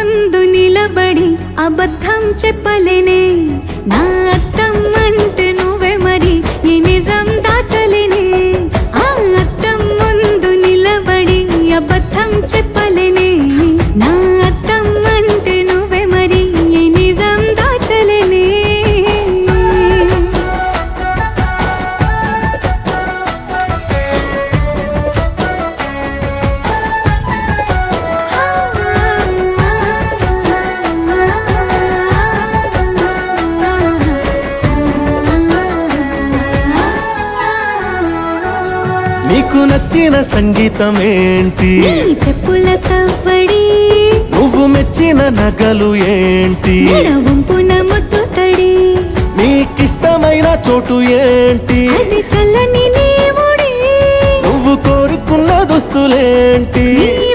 ముందు నిలబడి అబద్ధం చెప్పలేనే నా అద్దం అంటే నువ్వే మరి ఈ నిజం దాచలేనే ఆ అద్దం ముందు నిలబడి అబద్ధం చెప్పలేనే నా అద్దం అంటే నువ్వే మరి ఈ నిజం దాచలేనే నీకు నచ్చిన సంగీతం ఏంటి నీ చెప్పుల సవ్వడి నువ్వు మెచ్చిన నగలు ఏంటి వంపున ముద్దు తడి నీకిష్టమైన చోటు ఏంటి అది చల్లని నీ ముడి నువ్వు కోరుకున్న దుస్తులేంటి నీ